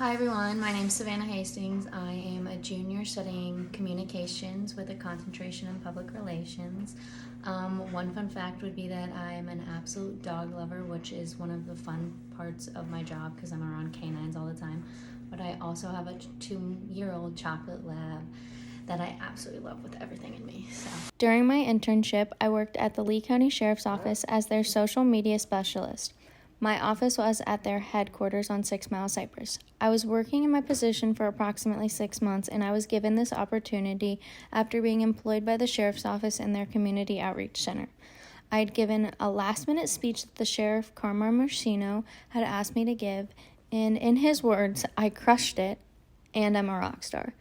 Hi everyone, my name is Savannah Hastings. I am a junior studying communications with a concentration in public relations. One fun fact would be that I am an absolute dog lover, which is one of the fun parts of my job because I'm around canines all the time. But I also have a 2-year-old chocolate lab that I absolutely love with everything in me. During my internship, I worked at the Lee County Sheriff's Office as their social media specialist. My office was at their headquarters on 6 Mile Cypress. I was working in my position for approximately 6 months, and I was given this opportunity after being employed by the Sheriff's Office in their Community Outreach Center. I had given a last-minute speech that the Sheriff, Carmar Marcino, had asked me to give, and in his words, I crushed it, and I'm a rock star.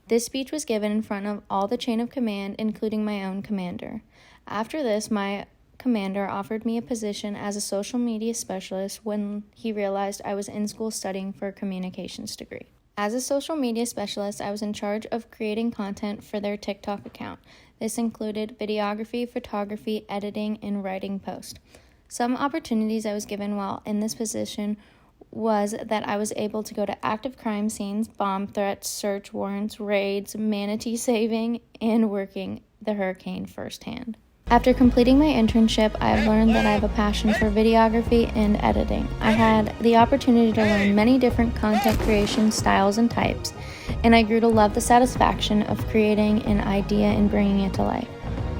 This speech was given in front of all the chain of command, including my own commander. After this, my commander offered me a position as a social media specialist when he realized I was in school studying for a communications degree. As a social media specialist, I was in charge of creating content for their TikTok account. This included videography, photography, editing, and writing posts. Some opportunities I was given while in this position was that I was able to go to active crime scenes, bomb threats, search warrants, raids, manatee saving, and working the hurricane firsthand. After completing my internship, I have learned that I have a passion for videography and editing. I had the opportunity to learn many different content creation styles and types, and I grew to love the satisfaction of creating an idea and bringing it to life.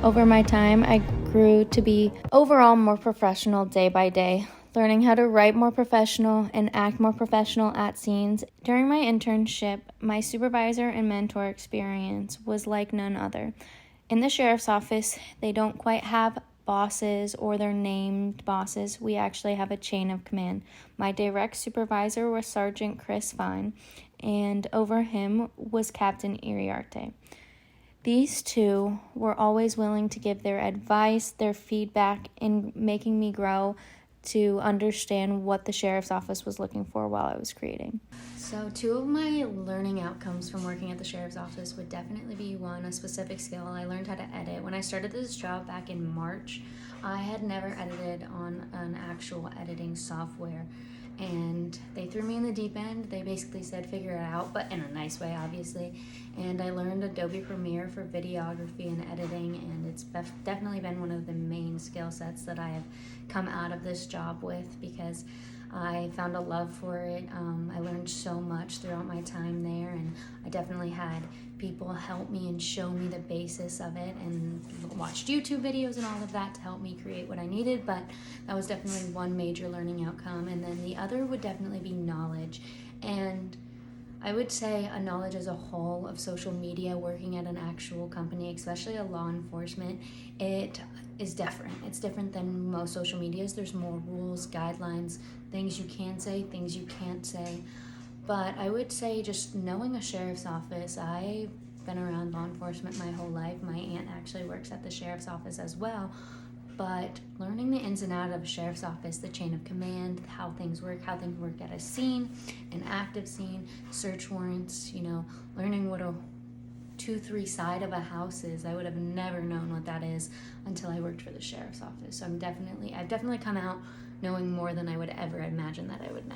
Over my time, I grew to be overall more professional day by day, learning how to write more professional and act more professional at scenes. During my internship, my supervisor and mentor experience was like none other. In the sheriff's office, they don't quite have bosses or they're named bosses. We actually have a chain of command. My direct supervisor was Sergeant Chris Fine, and over him was Captain Iriarte. These two were always willing to give their advice, their feedback, in making me grow to understand what the sheriff's office was looking for while I was creating. So 2 of my learning outcomes from working at the sheriff's office would definitely be one, a specific skill. I learned how to edit. When I started this job back in March, I had never edited on an actual editing software. And they threw me in the deep end. They basically said figure it out, but in a nice way, obviously. And I learned Adobe Premiere for videography and editing, and it's definitely been one of the main skill sets that I have come out of this job with because I found a love for it. I learned so much throughout my time there, and I definitely had people help me and show me the basis of it and watched YouTube videos and all of that to help me create what I needed, but that was definitely one major learning outcome. And then the other would definitely be knowledge. And I would say a knowledge as a whole of social media, working at an actual company, especially a law enforcement, it is different. It's different than most social medias. There's more rules, guidelines, things you can say, things you can't say. But I would say just knowing a sheriff's office, I've been around law enforcement my whole life. My aunt actually works at the sheriff's office as well. But learning the ins and outs of a sheriff's office, the chain of command, how things work at a scene, an active scene, search warrants, learning what a 2-3 side of a house is. I would have never known what that is until I worked for the sheriff's office. So I've definitely come out knowing more than I would ever imagine that I would know.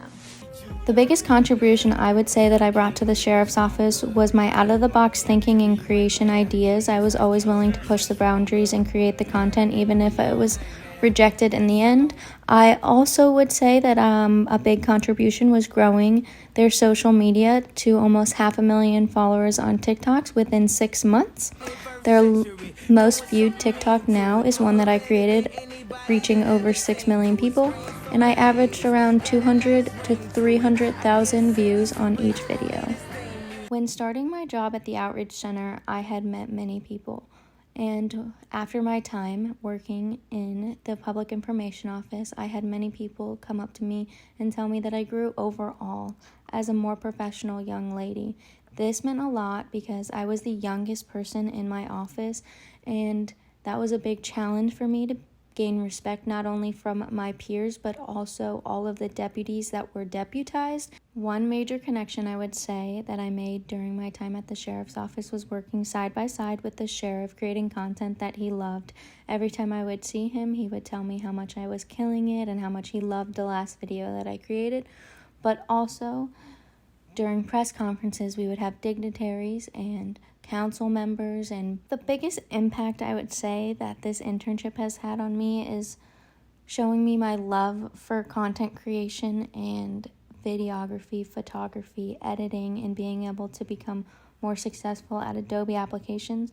The biggest contribution I would say that I brought to the sheriff's office was my out-of-the-box thinking and creation ideas. I was always willing to push the boundaries and create the content, even if it was rejected in the end. I also would say that a big contribution was growing their social media to almost 500,000 followers on TikToks within 6 months. Their most viewed TikTok now is one that I created, reaching over 6 million people, and I averaged around 200 to 300,000 views on each video. When starting my job at the Outreach Center, I had met many people. And after my time working in the public information office, I had many people come up to me and tell me that I grew overall as a more professional young lady. This meant a lot because I was the youngest person in my office, and that was a big challenge for me to gain respect not only from my peers but also all of the deputies that were deputized. One major connection I would say that I made during my time at the sheriff's office was working side by side with the sheriff, creating content that he loved. Every time I would see him, he would tell me how much I was killing it and how much he loved the last video that I created, but also during press conferences, we would have dignitaries and council members, and the biggest impact I would say that this internship has had on me is showing me my love for content creation and videography, photography, editing, and being able to become more successful at Adobe applications.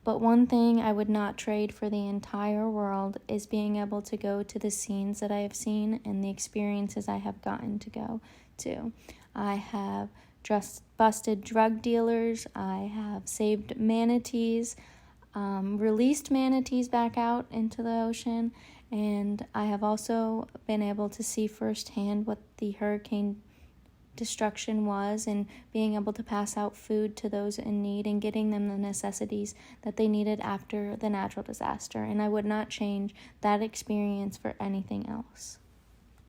But one thing I would not trade for the entire world is being able to go to the scenes that I have seen and the experiences I have gotten to go to. I have just busted drug dealers. I have saved manatees, released manatees back out into the ocean, and I have also been able to see firsthand what the hurricane destruction was, and being able to pass out food to those in need and getting them the necessities that they needed after the natural disaster. And I would not change that experience for anything else.